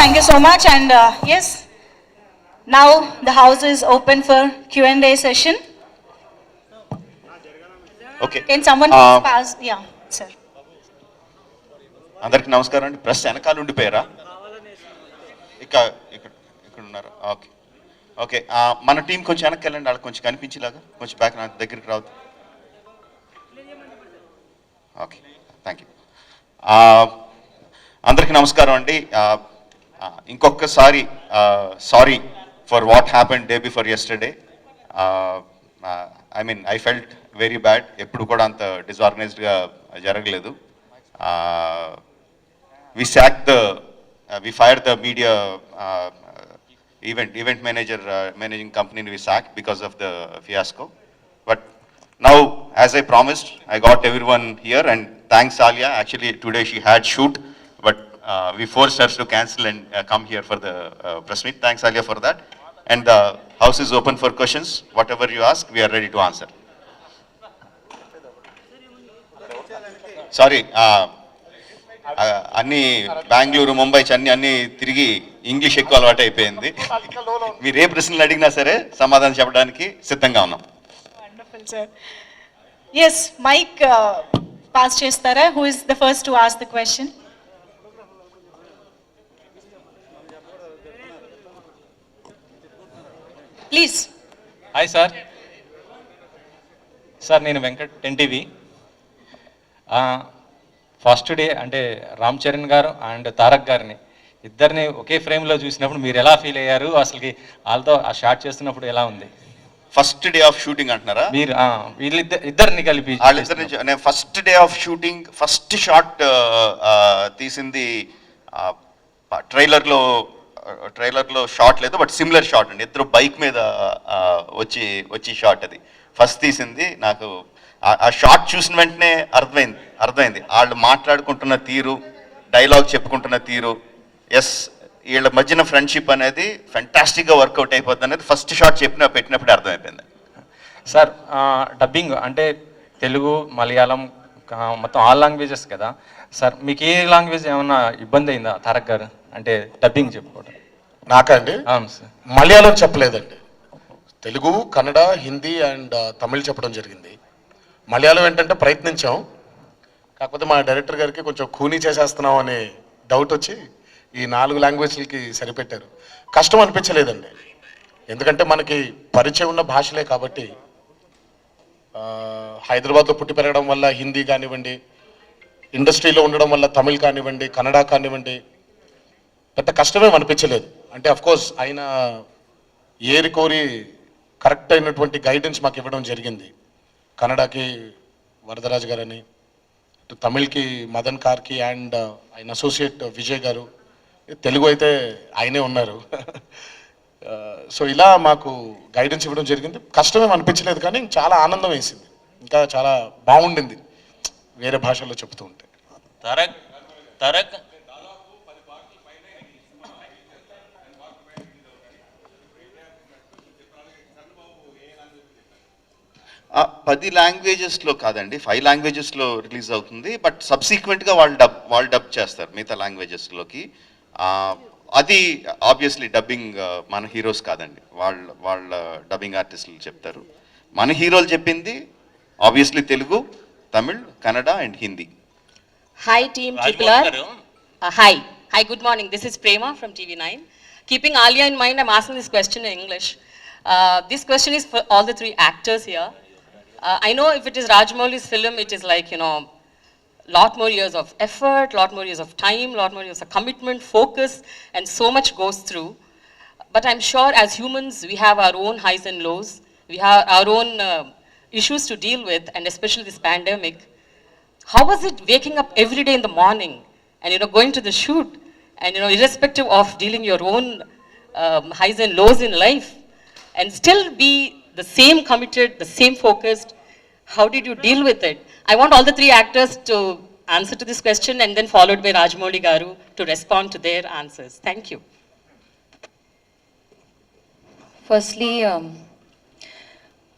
Thank you so much. And yes, now the house is open for Q&A session. Okay. Can someone please pass? Yeah, sir. అందరికి నమస్కారం అండి. Press వెనకాల ఉండిపోయారా? ఇక్కడ ఉన్నారు. Okay okay, మన team కొంచెం వెనక్కి వెళ్ళండి, వాళ్ళకి కొంచెం కనిపించేలాగా కొంచెం బ్యాక్ నా దగ్గరికి రావద్దు. Okay, thank you. అందరికి నమస్కారం అండి. ఇంకొకసారి sorry for what happened day before yesterday. I mean I felt very bad. ఎప్పుడు కూడా అంత డిజార్గనైజ్డ్గా జరగలేదు. We fired the media event manager, managing company we sacked because of the fiasco. But now, as I promised, I got everyone here, and thanks Alia. Actually today she had shoot, but we forced her to cancel and come here for the press meet. Thanks Alia for that. And the house is open for questions. Whatever you ask, we are ready to answer. Sorry, అన్ని బెంగళూరు ముంబై చెన్నై అన్ని తిరిగి English ఎక్కువ అలవాటు అయిపోయింది. మీరు ఏ ప్రశ్నలు అడిగినా సరే సమాధానం చెప్పడానికి సిద్ధంగా ఉన్నాం. Wonderful, sir. Yes, Mike, pass chestara. Who is the first to ask the question? Please. Hi, sir. Sir, నేను వెంకట్ 10TV. ఫస్ట్ డే అంటే రామ్ చరణ్ గారు అండ్ తారక్ గారిని ఇద్దరిని ఒకే ఫ్రేమ్లో చూసినప్పుడు మీరు ఎలా ఫీల్ అయ్యారు? అసలుకి వాళ్ళతో ఆ షాట్ చేస్తున్నప్పుడు ఎలా ఉంది? ఫస్ట్ డే ఆఫ్ షూటింగ్ అంటున్నారా మీరు? ఇద్దరిని కలిపి వాళ్ళిద్దరిని first day of shooting first shot తీసింది ట్రైలర్లో షాట్ లేదు, బట్ సిమిలర్ షాట్ అండి. ఇద్దరు బైక్ మీద వచ్చి షాట్ అది ఫస్ట్ తీసింది. నాకు ఆ షాట్ చూసిన వెంటనే అర్థమైంది వాళ్ళు మాట్లాడుకుంటున్న తీరు, డైలాగ్ చెప్పుకుంటున్న తీరు, ఎస్ వీళ్ళ మధ్యన ఫ్రెండ్షిప్ అనేది ఫెంటాస్టిక్గా వర్కౌట్ అయిపోతుంది అనేది ఫస్ట్ షాట్ పెట్టినప్పుడు అర్థమైపోయింది. సార్, డబ్బింగ్ అంటే తెలుగు, మలయాళం మొత్తం ఆల్ లాంగ్వేజెస్ కదా సార్. మీకు ఏ లాంగ్వేజ్ ఏమన్నా ఇబ్బంది అయిందా తారక్ గారు అంటే డబ్బింగ్ చెప్పుకోవడం? నాకండి? అవును సార్. మలయాళం చెప్పలేదండి, తెలుగు, కన్నడ, హిందీ అండ్ తమిళ్ చెప్పడం జరిగింది. మలయాళం ఏంటంటే ప్రయత్నించాం, కాకపోతే మా డైరెక్టర్ గారికి కొంచెం ఖూనీ చేసేస్తున్నాం అనే డౌట్ వచ్చి ఈ 4 లాంగ్వేజ్లకి సరిపెట్టారు. కష్టం అనిపించలేదండి, ఎందుకంటే మనకి పరిచయం ఉన్న భాషలే కాబట్టి. హైదరాబాద్లో పుట్టి పెరగడం వల్ల హిందీ కానివ్వండి, ఇండస్ట్రీలో ఉండడం వల్ల తమిళ్ కానివ్వండి, కన్నడ కానివ్వండి, పెద్ద కష్టమేం అనిపించలేదు. అంటే అఫ్కోర్స్ ఆయన ఏరి కోరి కరెక్ట్ అయినటువంటి గైడెన్స్ మాకు ఇవ్వడం జరిగింది. కన్నడకి వరదరాజు గారని, తమిళ్కి మదన్ కార్కి అండ్ ఆయన అసోసియేట్ విజయ్ గారు, తెలుగు అయితే ఆయనే ఉన్నారు. సో ఇలా మాకు గైడెన్స్ ఇవ్వడం జరిగింది. కష్టమేం అనిపించలేదు, కానీ చాలా ఆనందం వేసింది, ఇంకా చాలా బాగుండింది వేరే భాషల్లో చెప్తూ ఉంటే. తారక్ 10 లాంగ్వేజెస్లో కాదండి, 5 లాంగ్వేజెస్లో రిలీజ్ అవుతుంది. బట్ సబ్సిక్వెంట్గా వాళ్ళు డబ్ చేస్తారు మిగతా లాంగ్వేజెస్లోకి. అది ఆబ్వియస్లీ డబ్బింగ్ మన హీరోస్ కాదండి, వాళ్ళ డబ్బింగ్ ఆర్టిస్టులు చెప్తారు. మన హీరోలు చెప్పింది obviously Telugu, Tamil, Kannada and Hindi. Hi team Tripler. Hi, good morning. This is Prema from TV9. Keeping Alia in mind, I'm asking this question in English. This question is for all the 3 actors here. I know if it is Rajamouli's film, it is like, lot more years of effort, lot more years of time, lot more years of commitment, focus, and so much goes through. But I'm sure as humans, we have our own highs and lows. We have our own issues to deal with, and especially this pandemic. How was it waking up every day in the morning and, going to the shoot and, irrespective of dealing your own highs and lows in life, and still be the same committed, the same focused? How did you deal with it? I want all the 3 actors to answer to this question, and then followed by Rajamouli Garu to respond to their answers. Thank you. Firstly,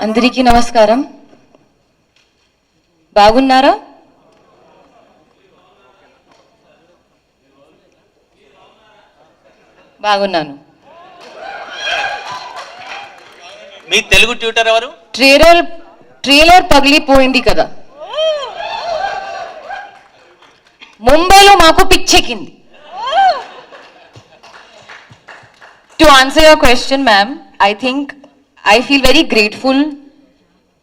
Andariki Namaskaram. Bagunnara? బాగున్నాను. మీ Telugu tutor ఎవరు? Trailer పగిలిపోయింది కదా, ముంబైలో మాకు పిచ్చెక్కింది. To answer your question, ma'am, I feel very grateful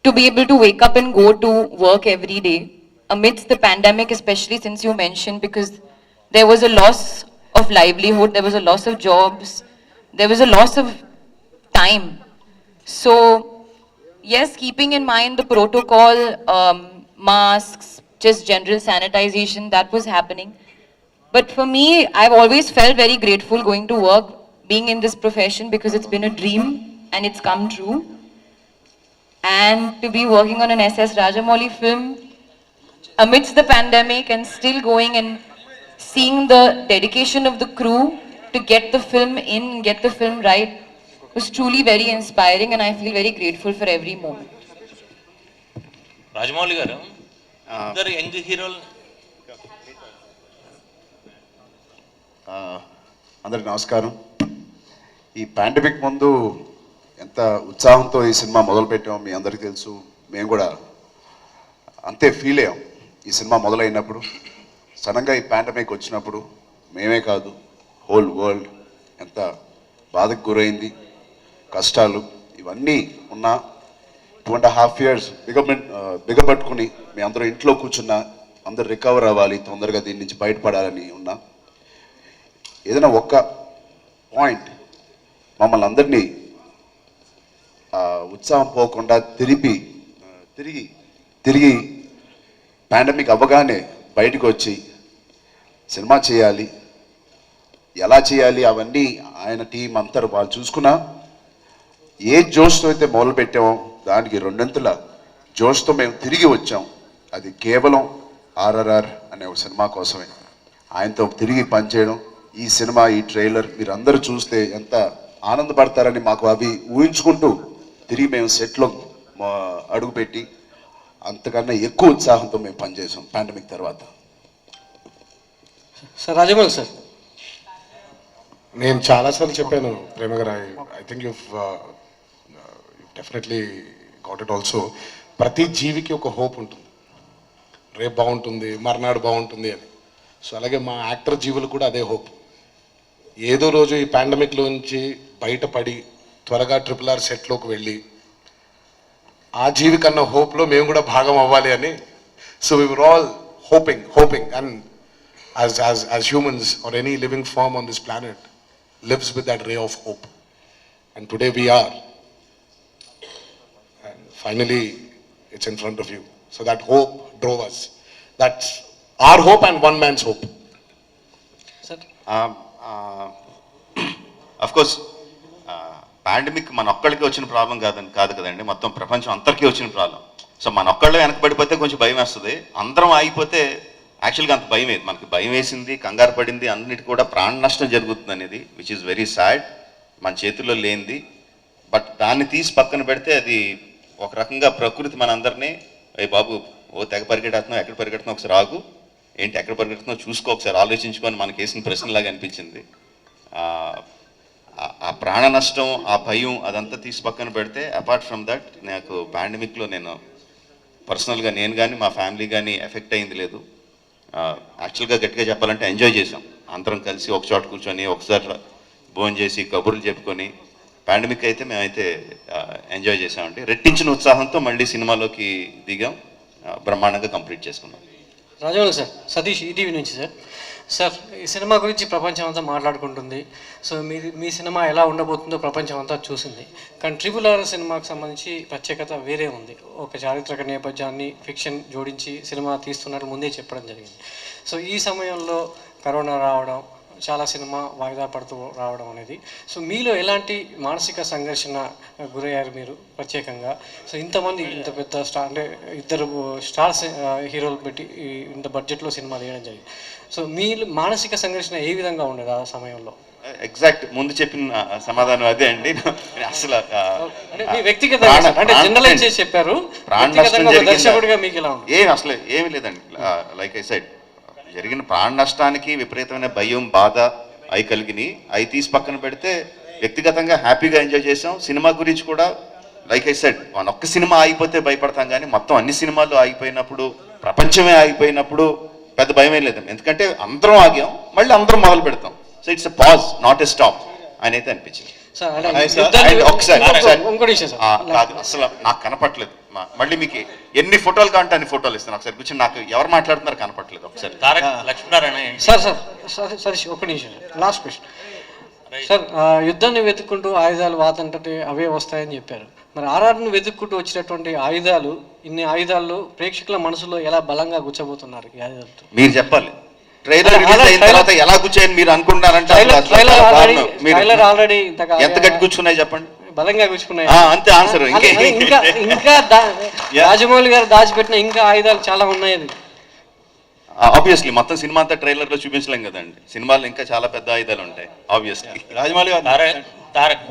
to be able to wake up and go to work every day amidst the pandemic, especially since you mentioned, because there was a loss of livelihood, there was a loss of jobs, there was a loss of time. So, yes, keeping in mind the protocol, masks, just general sanitization, that was happening. But for me, I've always felt very grateful going to work, being in this profession, because it's been a dream and it's come true. And to be working on an S.S. Rajamouli film amidst the pandemic and still going and seeing the dedication of the crew to get the film in, get the film right, was truly very inspiring, and I feel very grateful for every moment. Rajamouli గారు, ఇద్దరు young హీరోలు. అందరికి నమస్కారం. ఈ pandemic ముందు ఎంత ఉత్సాహంతో ఈ సినిమా మొదలుపెట్టామో మీ అందరికీ తెలుసు. మేము కూడా అంతే ఫీల్ అయ్యాం ఈ సినిమా మొదలైనప్పుడు. సడన్గా ఈ పాండమిక్ వచ్చినప్పుడు మేమే కాదు, హోల్ వరల్డ్ ఎంత బాధకు గురైంది. కష్టాలు ఇవన్నీ ఉన్నా 2.5 years బిగపట్టుకుని మీ అందరూ ఇంట్లో కూర్చున్నా, అందరు రికవర్ అవ్వాలి, తొందరగా దీని నుంచి బయటపడాలని ఉన్నా. ఏదైనా ఒక్క పాయింట్ మమ్మల్ని అందరినీ ఉత్సాహం పోకుండా తిరిగి పాండమిక్ అవ్వగానే బయటకు వచ్చి సినిమా చేయాలి, ఎలా చేయాలి అవన్నీ ఆయన టీం అంతా వాళ్ళు చూసుకున్నా. ఏ జోష్తో అయితే మొదలు పెట్టామో దానికి 2 జోష్తో మేము తిరిగి వచ్చాం. అది కేవలం RRR అనే ఒక సినిమా కోసమే. ఆయనతో తిరిగి పనిచేయడం, ఈ సినిమా, ఈ ట్రైలర్ మీరు అందరూ చూస్తే ఎంత ఆనందపడతారని మాకు అవి ఊహించుకుంటూ తిరిగి మేము సెట్లో అడుగుపెట్టి అంతకన్నా ఎక్కువ ఉత్సాహంతో మేము పనిచేసాం పాండమిక్ తర్వాత. సార్ రాజమౌళి సార్, నేను చాలాసార్లు చెప్పాను ప్రేమ గారు, I think you definitely got it also. ప్రతి జీవికి ఒక హోప్ ఉంటుంది, రేపు బాగుంటుంది, మర్నాడు బాగుంటుంది అని. సో అలాగే మా యాక్టర్ జీవులు కూడా అదే హోప్. ఏదో రోజు ఈ పాండమిక్లోంచి బయటపడి త్వరగా RRR సెట్లోకి వెళ్ళి ఆ జీవి కన్నా హోప్లో మేము కూడా భాగం అవ్వాలి అని. So we were all hoping and as humans or any living form on this planet lives with that ray of hope, and today we are, and finally it's in front of you. So that hope drove us. That's our hope and one man's hope. Sir of course pandemic మన ఒక్కడికి వచ్చిన problem కాదు కదండి, మొత్తం ప్రపంచం అందరికీ వచ్చిన problem. So మన ఒక్కళ్ళే వెనకబడిపోతే కొంచెం భయం వేస్తుంది, అందరం ఆగిపోతే యాక్చువల్గా అంత భయం వేది. మనకి భయం వేసింది, కంగారు పడింది, అన్నిటి కూడా ప్రాణ నష్టం జరుగుతుంది అనేది, విచ్ ఈస్ వెరీ సాడ్, మన చేతుల్లో లేనిది. బట్ దాన్ని తీసి పక్కన పెడితే అది ఒక రకంగా ప్రకృతి మనందరినీ, ఏ బాబు ఓ తెగ పరిగెడుతున్నావు, ఎక్కడ పరిగెడుతున్నావు, ఒకసారి ఆగు, ఏంటి ఎక్కడ పరిగెడుతున్నావు చూసుకో, ఒకసారి ఆలోచించుకొని మనకి వేసిన ప్రశ్నలాగా అనిపించింది. ఆ ప్రాణ నష్టం, ఆ భయం అదంతా తీసి పక్కన పెడితే, అపార్ట్ ఫ్రమ్ దట్ నాకు పాండమిక్లో నేను పర్సనల్గా నేను కానీ మా ఫ్యామిలీ కానీ ఎఫెక్ట్ అయింది లేదు. యాక్చువల్గా గట్టిగా చెప్పాలంటే ఎంజాయ్ చేసాం, అందరం కలిసి ఒక చోట కూర్చొని ఒకసారి భోజనం చేసి కబుర్లు చెప్పుకొని. పాండమిక్ అయితే మేమైతే ఎంజాయ్ చేసామండి. రెట్టించిన ఉత్సాహంతో మళ్ళీ సినిమాలోకి దిగాం, బ్రహ్మాండంగా కంప్లీట్ చేసుకున్నాం. రాజమౌళి సార్, సతీష్ ఈటీవీ నుంచి సార్. సార్, ఈ సినిమా గురించి ప్రపంచం అంతా మాట్లాడుకుంటుంది. సో మీ సినిమా ఎలా ఉండబోతుందో ప్రపంచం అంతా చూసింది. కానీ RRR సినిమాకి సంబంధించి ప్రత్యేకత వేరే ఉంది. ఒక చారిత్రక నేపథ్యాన్ని ఫిక్షన్ జోడించి సినిమా తీస్తున్నట్టు ముందే చెప్పడం జరిగింది. సో ఈ సమయంలో కరోనా రావడం, చాలా సినిమా వాయిదా పడుతూ రావడం అనేది, సో మీలో ఎలాంటి మానసిక సంఘర్షణ గురయ్యారు మీరు ప్రత్యేకంగా? సో ఇంతమంది, ఇంత పెద్ద స్టార్, అంటే 2 స్టార్స్ హీరోలు పెట్టి ఇంత బడ్జెట్లో సినిమా తీయడం జరిగింది. సో మీ మానసిక సంఘర్షణ ఏ విధంగా ఉండేది ఆ సమయంలో? ఎగ్జాక్ట్ ముందు చెప్పిన సమాధానం అదే అండి. అసలు అంటే మీ వ్యక్తిగత, అంటే జనరలైజ్ చేసి చెప్పారు, దర్శకుడిగా మీకు ఎలా ఉంది? అసలు ఏమి లేదండి. లైక్ ఐ సెడ్, జరిగిన ప్రాణ నష్టానికి విపరీతమైన భయం, బాధ, అవి కలిగినాయి. అవి తీసి పక్కన పెడితే వ్యక్తిగతంగా హ్యాపీగా ఎంజాయ్ చేసాం. సినిమా గురించి కూడా లైక్ ఐ సెడ్, ఒక్క సినిమా ఆగిపోతే భయపడతాం, కానీ మొత్తం అన్ని సినిమాలు ఆగిపోయినప్పుడు, ప్రపంచమే ఆగిపోయినప్పుడు పెద్ద భయమే లేదు. ఎందుకంటే అందరం ఆగాం, మళ్ళీ అందరం మొదలు పెడతాం. So it's a pause, not a stop అని అయితే అనిపించింది. సార్ అంటే And ఒకసారి ఇంకోటి విషయం సార్, కాదు, అసలు నాకు కనపట్లేదు. మళ్ళీ మీకు ఎన్ని ఫోటోలు కావాలంటే అన్ని ఫోటోలు ఇస్తాను. ఒకసారి కూర్చొని నాకు ఎవరు మాట్లాడుతున్నారు కనపట్లేదు. ఒకసారి తారక్ లక్ష్మీనారాయణ ఏంటి? సార్ సతీష్ ఒక్క నిమిషం లాస్ట్ క్వశ్చన్ సార్. యుద్ధాన్ని వెతుక్కుంటూ ఆయుధాలు వాతంటే అవే వస్తాయని చెప్పారు. మరి ఆర్ఆర్ను వెతుక్కుంటూ వచ్చినటువంటి ఆయుధాలు, ఇన్ని ఆయుధాలు ప్రేక్షకుల మనసులో ఎలా బలంగా గుచ్చబోతున్నారు ఈ ఆయుధాలతో? మీరు చెప్పాలి. ట్రైలర్ రిలీజ్ అయిన తర్వాత ఎలా కూర్చోని మీరు అనుకుంటున్నారంటే ట్రైలర్ ఆల్రెడీ ఎంత గట్టి కూర్చున్నాయి చెప్పండి. బలంగా గుచ్చుకున్నాయి. అంతే ఆన్సర్. ఇంకా రాజమౌళి గారు దాచిపెట్టిన ఇంకా ఆయుధాలు చాలా ఉన్నాయి. అది ఆబ్వియస్లీ మొత్తం సినిమా అంతా ట్రైలర్ లో చూపించలేం కదండి. సినిమాలు ఇంకా చాలా పెద్ద ఆయుధాలు ఉంటాయి. ఆబ్వియస్లీ రాజమౌళి గారు తారక్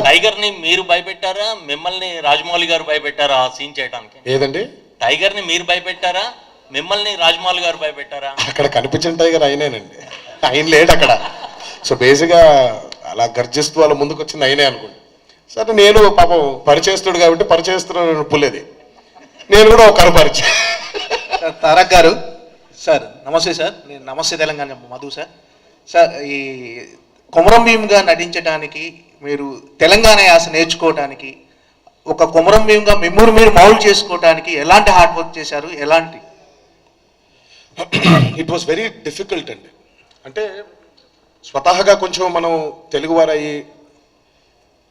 టైగర్ ని మీరు భయపెట్టారా, మిమ్మల్ని రాజమౌళి గారు భయపెట్టారా ఆ సీన్ చేయడానికి? ఏదండి? టైగర్ ని మీరు భయపెట్టారా, మిమ్మల్ని రాజమౌళి గారు భయపెట్టారా? అక్కడ కనిపించిన టైగర్ అయినేనండి, ఆయన లేడు అక్కడ. సో బేసిక్గా అలా గర్జిస్తూ వాళ్ళ ముందుకు వచ్చింది అయినే అనుకోండి. సరే, నేను పాపం పరిచయస్తుడు కాబట్టి పరిచయస్తుడు పుల్లేది, నేను కూడా ఒక పరిచయం. తారక్ గారు సార్ నమస్తే సార్. నేను నమస్తే తెలంగాణ మధు సార్. సార్, ఈ కొమరం భీమ్గా నటించడానికి, మీరు తెలంగాణ యాస నేర్చుకోవడానికి, ఒక కొమరం భీమ్గా మిమ్మల్ని మీరు మౌల్డ్ చేసుకోవడానికి ఎలాంటి హార్డ్ వర్క్ చేశారు? ఎలాంటి? ఇట్ వాస్ వెరీ డిఫికల్ట్ అండి. అంటే స్వతహాగా కొంచెం మనం తెలుగువారయ్యి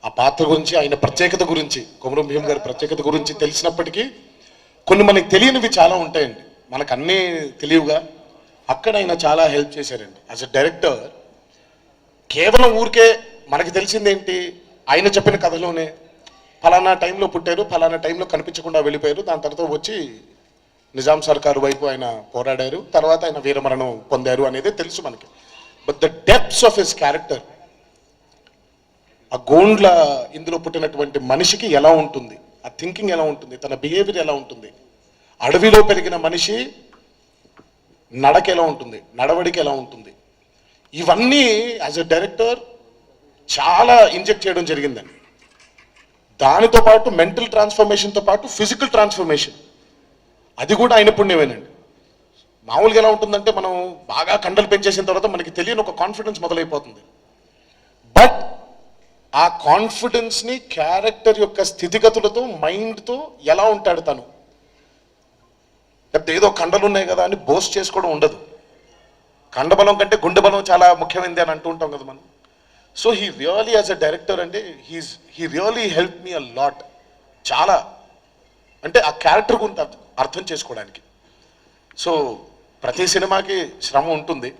ఆ పాత్ర గురించి, ఆయన ప్రత్యేకత గురించి, కొమరం భీమ్ గారి ప్రత్యేకత గురించి తెలిసినప్పటికీ కొన్ని మనకి తెలియనివి చాలా ఉంటాయండి. మనకు అన్నీ తెలియవుగా. అక్కడ ఆయన చాలా హెల్ప్ చేశారండి. యాజ్ అ డైరెక్టర్ కేవలం ఊరికే మనకి తెలిసిందేంటి, ఆయన చెప్పిన కథలోనే ఫలానా టైంలో పుట్టారు, ఫలానా టైంలో కనిపించకుండా వెళ్ళిపోయారు, దాని తర్వాత వచ్చి నిజాం సర్కారు వైపు ఆయన పోరాడారు, తర్వాత ఆయన వీరమరణం పొందారు అనేది తెలుసు మనకి. But the depths of his character, ఆ గోండ్ల ఇందులో పుట్టినటువంటి మనిషికి ఎలా ఉంటుంది, ఆ థింకింగ్ ఎలా ఉంటుంది, తన బిహేవియర్ ఎలా ఉంటుంది, అడవిలో పెరిగిన మనిషి నడక ఎలా ఉంటుంది, నడవడికి ఎలా ఉంటుంది, ఇవన్నీ యాజ్ ఎ డైరెక్టర్ చాలా ఇంజెక్ట్ చేయడం జరిగిందండి. దానితో పాటు మెంటల్ ట్రాన్స్ఫర్మేషన్తో పాటు ఫిజికల్ ట్రాన్స్ఫర్మేషన్, అది కూడా ఆయన పుణ్యమేనండి. మామూలుగా ఎలా ఉంటుందంటే మనం బాగా కండలు పెంచేసిన తర్వాత మనకి తెలియని ఒక కాన్ఫిడెన్స్ మొదలైపోతుంది. బట్ ఆ కాన్ఫిడెన్స్ని క్యారెక్టర్ యొక్క స్థితిగతులతో, మైండ్తో ఎలా ఉంటాడు తను, లేకపోతే ఏదో కండలు ఉన్నాయి కదా అని బోస్ట్ చేసుకోవడం ఉండదు. కండబలం కంటే గుండె బలం చాలా ముఖ్యమైనది అని అంటూ ఉంటాం కదా మనం. So he really as a director అంటే he really help me a lot. చాలా అంటే ఆ క్యారెక్టర్ గురించి అర్థం చేసుకోవడానికి. సో ప్రతి సినిమాకి శ్రమ ఉంటుంది,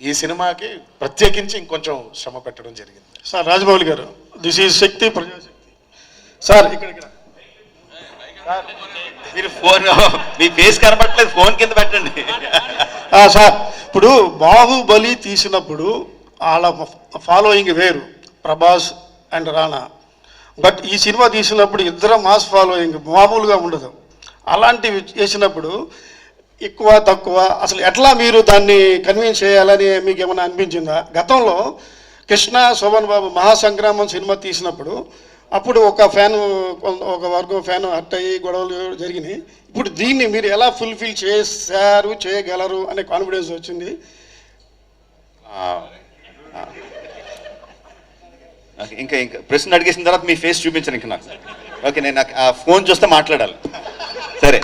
ఈ సినిమాకి ప్రత్యేకించి ఇంకొంచెం శ్రమ పెట్టడం జరిగింది. సార్ రాజమౌళి గారు, this is Shakti Prajasakti sir. ఇక్కడ మీరు ఫోన్, మీ ఫేస్ కనపడలేదు, ఫోన్ కింద పెట్టండి. సార్, ఇప్పుడు బాహుబలి తీసినప్పుడు వాళ్ళ ఫాలోయింగ్ వేరు, ప్రభాస్ అండ్ రాణా. బట్ ఈ సినిమా తీసినప్పుడు ఇద్దరు మాస్ ఫాలోయింగ్ మామూలుగా ఉండదు. అలాంటివి చేసినప్పుడు ఎక్కువ తక్కువ అసలు ఎట్లా మీరు దాన్ని కన్విన్స్ చేయాలని మీకు ఏమైనా అనిపించిందా? గతంలో కృష్ణ శోభన్ బాబు మహాసంగ్రామం సినిమా తీసినప్పుడు అప్పుడు ఒక వర్గం ఫ్యాన్ హర్ట్ అయ్యి గొడవలు జరిగినాయి. ఇప్పుడు దీన్ని మీరు ఎలా ఫుల్ఫిల్ చేశారు, చేయగలరు అనే కాన్ఫిడెన్స్ వచ్చింది? ఇంకా ప్రశ్న అడిగేసిన తర్వాత మీ ఫేస్ చూపించను ఇంకా నాకు. ఓకే, నేను నాకు ఆ ఫోన్ చూస్తే మాట్లాడాలి. సరే,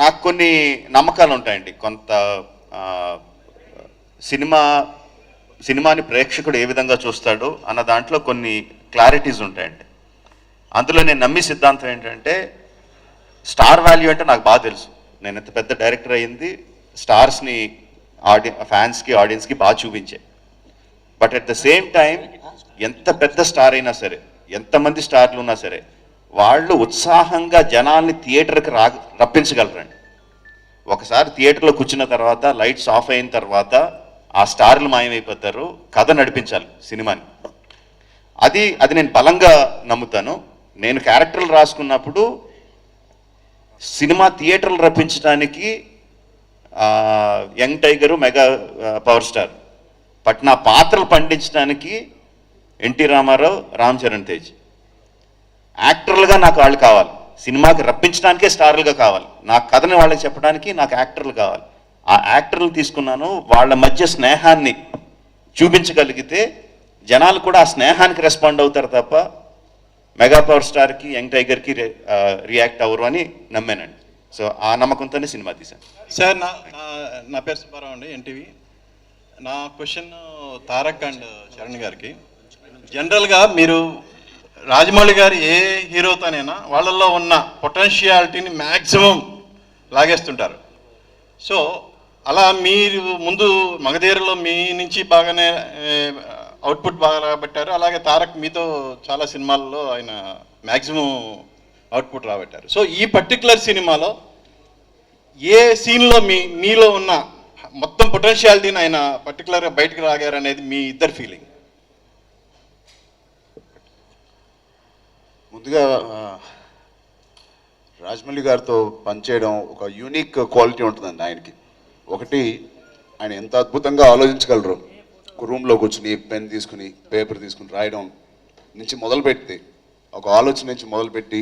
నాకు కొన్ని నమ్మకాలు ఉంటాయండి. కొంత సినిమాని ప్రేక్షకుడు ఏ విధంగా చూస్తాడు అన్న దాంట్లో కొన్ని క్లారిటీస్ ఉంటాయండి. అందులో నేను నమ్మి సిద్ధాంతం ఏంటంటే, స్టార్ వాల్యూ అంటే నాకు బాగా తెలుసు. నేను ఎంత పెద్ద డైరెక్టర్ అయ్యింది స్టార్స్ని ఫ్యాన్స్కి, ఆడియన్స్కి బాగా చూపించే. But at the same time ఎంత పెద్ద స్టార్ అయినా సరే, ఎంతమంది స్టార్లు ఉన్నా సరే, వాళ్ళు ఉత్సాహంగా జనాల్ని థియేటర్కి రప్పించగలరండి. ఒకసారి థియేటర్లో కూర్చున్న తర్వాత లైట్స్ ఆఫ్ అయిన తర్వాత ఆ స్టార్లు మాయమైపోతారు. కథ నడిపించాలి సినిమాని. అది నేను బలంగా నమ్ముతాను. నేను క్యారెక్టర్లు రాసుకున్నప్పుడు సినిమా థియేటర్లు రప్పించడానికి young tiger, mega power star. But నా పాత్రలు పండించడానికి ఎన్టీ రామారావు, రామ్ చరణ్ తేజ్. యాక్టర్లుగా నాకు వాళ్ళు కావాలి, సినిమాకి రప్పించడానికే స్టార్లుగా కావాలి. నా కథని వాళ్ళకి చెప్పడానికి నాకు యాక్టర్లు కావాలి. ఆ యాక్టర్లు తీసుకున్నాను. వాళ్ళ మధ్య స్నేహాన్ని చూపించగలిగితే జనాలు కూడా ఆ స్నేహానికి రెస్పాండ్ అవుతారు తప్ప మెగా పవర్ స్టార్కి, యంగ్ టైగర్కి రియాక్ట్ అవ్వరు అని నమ్మానండి. సో ఆ నమ్మకంతోనే సినిమా తీశాను. సార్ నా పేరు సుబ్బారావు అండి, ఎన్టీవీ. నా క్వశ్చన్ తారక్ అండ్ చరణ్ గారికి. జనరల్గా మీరు రాజమౌళి గారు ఏ హీరోతోనైనా వాళ్ళల్లో ఉన్న పొటెన్షియాలిటీని మ్యాక్సిమం లాగేస్తుంటారు. సో అలా మీరు ముందు మగధీరలో మీ నుంచి బాగానే అవుట్పుట్ బాగా రాబట్టారు. అలాగే తారక్ మీతో చాలా సినిమాల్లో ఆయన మ్యాక్సిమం అవుట్పుట్ రాబట్టారు. సో ఈ పర్టికులర్ సినిమాలో ఏ సీన్లో మీలో ఉన్న మొత్తం పొటెన్షియాలిటీని ఆయన పర్టికులర్గా బయటకు రాగారు అనేది మీ ఇద్దరు ఫీలింగ్? ముందుగా రాజమౌళి గారితో పనిచేయడం ఒక యూనిక్ క్వాలిటీ ఉంటుందండి ఆయనకి. ఒకటి, ఆయన ఎంత అద్భుతంగా ఆలోచించగలరు. ఒక రూమ్లో కూర్చుని పెన్ తీసుకుని పేపర్ తీసుకుని రాయడం నుంచి మొదలుపెట్టి, ఒక ఆలోచన నుంచి మొదలుపెట్టి,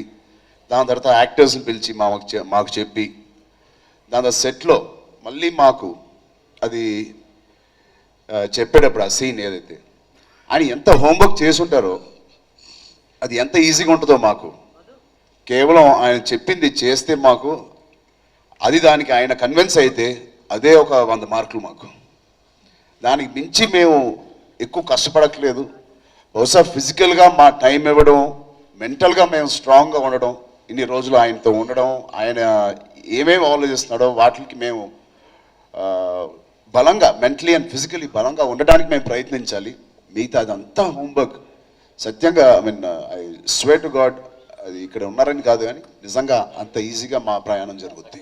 దాని తర్వాత యాక్టర్స్ని పిలిచి మాకు చెప్పి, దాని తర్వాత సెట్లో మళ్ళీ మాకు అది చెప్పేటప్పుడు ఆ సీన్ ఏదైతే ఆయన ఎంత హోంవర్క్ చేసి ఉంటారో అది ఎంత ఈజీగా ఉంటుందో మాకు. కేవలం ఆయన చెప్పింది చేస్తే మాకు అది దానికి ఆయన కన్విన్స్ అయితే అదే ఒక 100 మార్కులు మాకు. దానికి మించి మేము ఎక్కువ కష్టపడట్లేదు. బహుశా ఫిజికల్గా మా టైం ఇవ్వడం, మెంటల్గా మేము స్ట్రాంగ్గా ఉండడం, ఇన్ని రోజులు ఆయనతో ఉండడం, ఆయన ఏమేమి ఆలోచిస్తున్నాడో వాటికి మేము బలంగా మెంటలీ అండ్ ఫిజికలీ బలంగా ఉండడానికి మేము ప్రయత్నించాలి. మిగతా అదంతా హోంవర్క్. సత్యంగా ఐ స్వేర్ టు గాడ్, అది ఇక్కడ ఉన్నారని కాదు కానీ నిజంగా అంత ఈజీగా మా ప్రయాణం జరుగుద్ది.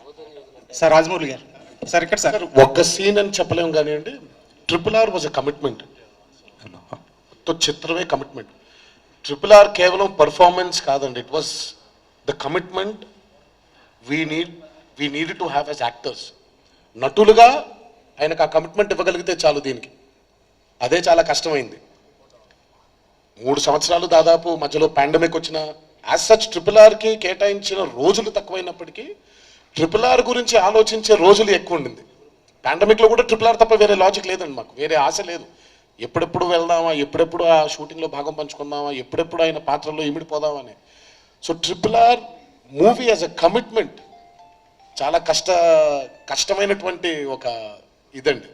సార్ రాజమౌళి గారు, సార్ ఇక్కడ సార్ ఒక్క సీన్ అని చెప్పలేము కానివ్వండి. RRR was a commitment. చిత్రమే కమిట్మెంట్. RRR కేవలం పర్ఫార్మెన్స్ కాదండి, it was the commitment we need to have as actors. నటులుగా ఆయనకు ఆ కమిట్మెంట్ ఇవ్వగలిగితే చాలు. దీనికి అదే చాలా కష్టమైంది. 3 సంవత్సరాలు దాదాపు మధ్యలో పాండమిక్ వచ్చిన యాజ్ సచ్ RRRకి కేటాయించిన రోజులు తక్కువైనప్పటికీ RRR గురించి ఆలోచించే రోజులు ఎక్కువ ఉండింది. పాండమిక్లో కూడా RRR తప్ప వేరే లాజిక్ లేదండి మాకు, వేరే ఆశ లేదు. ఎప్పుడెప్పుడు వెళ్దామా, ఎప్పుడెప్పుడు ఆ షూటింగ్లో భాగం పంచుకుందామా, ఎప్పుడెప్పుడు ఆయన పాత్రలో ఇమిడిపోదామా అని. So RRR movie as a commitment చాలా కష్టమైనటువంటి ఒక ఇదండి.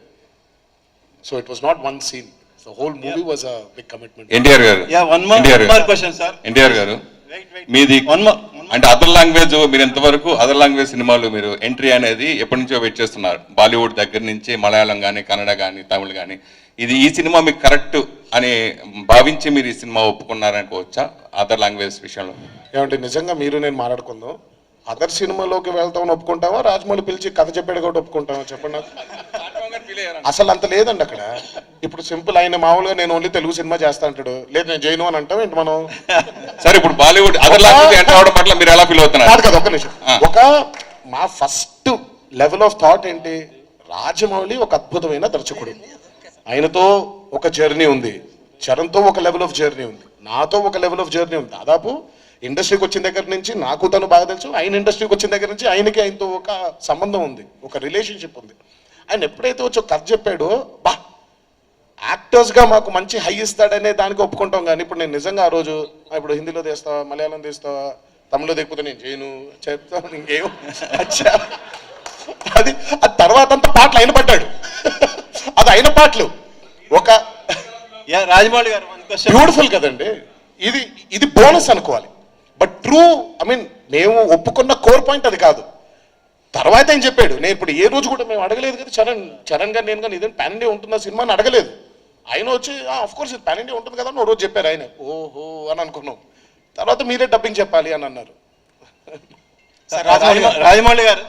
So it was not one scene, the whole movie was a big commitment. NTR garu, one more question sir. NTR garu, మీది అంటే అదర్ లాంగ్వేజ్, మీరు ఎంతవరకు అదర్ లాంగ్వేజ్ సినిమాలు మీరు ఎంట్రీ అనేది ఎప్పటి నుంచో వెయిట్ చేస్తున్నారు? బాలీవుడ్ దగ్గర నుంచి మలయాళం కానీ, కన్నడ కానీ, తమిళ్ కానీ, ఈ సినిమా మీకు కరెక్ట్ అని భావించి మీరు ఈ సినిమా ఒప్పుకున్నారనుకోవచ్చా అదర్ లాంగ్వేజ్ విషయంలో? ఏమంటే నిజంగా మీరు నేను మాట్లాడుకుందాం. అదర్ సినిమాలోకి వెళ్తామని ఒప్పుకుంటావా, రాజమౌళి పిలిచి కథ చెప్పాడు కూడా ఒప్పుకుంటావా చెప్పండి నాకు. అసలు అంత లేదండి అక్కడ. ఇప్పుడు సింపుల్, ఆయన మామూలుగా నేను ఓన్లీ తెలుగు సినిమా చేస్తా అంటాడు, లేదు నేను జైను అని అంటాం ఏంటి మనం. సరే ఇప్పుడు బాలీవుడ్ అదర్ లాంగ్వేజ్ ఎంటర్ అవడం పట్ల మీరు ఎలా ఫీల్ అవుతున్నారు? కాదు కదా, ఒక్క నిమిషం. మా ఫస్ట్ లెవెల్ ఆఫ్ థాట్ ఏంటి, రాజమౌళి ఒక అద్భుతమైన దర్శకుడు, ఆయనతో ఒక జర్నీ ఉంది, చరణ్తో ఒక లెవెల్ ఆఫ్ జర్నీ ఉంది, నాతో ఒక లెవెల్ ఆఫ్ జర్నీ ఉంది. దాదాపు ఇండస్ట్రీకి వచ్చిన దగ్గర నుంచి నాకు తను బాగా తెలుసు, ఆయన ఇండస్ట్రీకి వచ్చిన దగ్గర నుంచి ఆయనతో ఒక సంబంధం ఉంది, ఒక రిలేషన్షిప్ ఉంది. ఆయన ఎప్పుడైతే వచ్చి ఒక కథ చెప్పాడో, బా యాక్టర్స్గా మాకు మంచి హై ఇస్తాడనే దానికి ఒప్పుకుంటాం. కానీ ఇప్పుడు నేను నిజంగా ఆ రోజు ఇప్పుడు హిందీలో తీస్తావా, మలయాళం తీస్తావా, తమిళలో దిగిపోతే నేను చేయను చెప్తాను ఇంకేం అచ్చా. అది తర్వాత అంతా పాటలు ఆయన పడ్డాడు, అది అయిన పాటలు ఒక రాజమౌళి గారు బ్యూటిఫుల్ కదండి. ఇది బోనస్ అనుకోవాలి. బట్ ట్రూ, ఐ మీన్ మేము ఒప్పుకున్న కోర్ పాయింట్ అది కాదు. తర్వాత ఆయన చెప్పాడు, నేను ఇప్పుడు ఏ రోజు కూడా మేము అడగలేదు కదా చరణ్ గారు నేను కానీ ఇదేం పాన్ ఇండియా ఉంటుందా సినిమా అని అడగలేదు. ఆయన వచ్చి ఆఫ్ కోర్స్ ఇది పాన్ ఇండియా ఉంటుంది కదా అని ఓ రోజు చెప్పారు. ఆయన ఓహో అని అనుకున్నాం. తర్వాత మీరే డబ్బింగ్ చెప్పాలి అని అన్నారు. రాజమౌళి గారు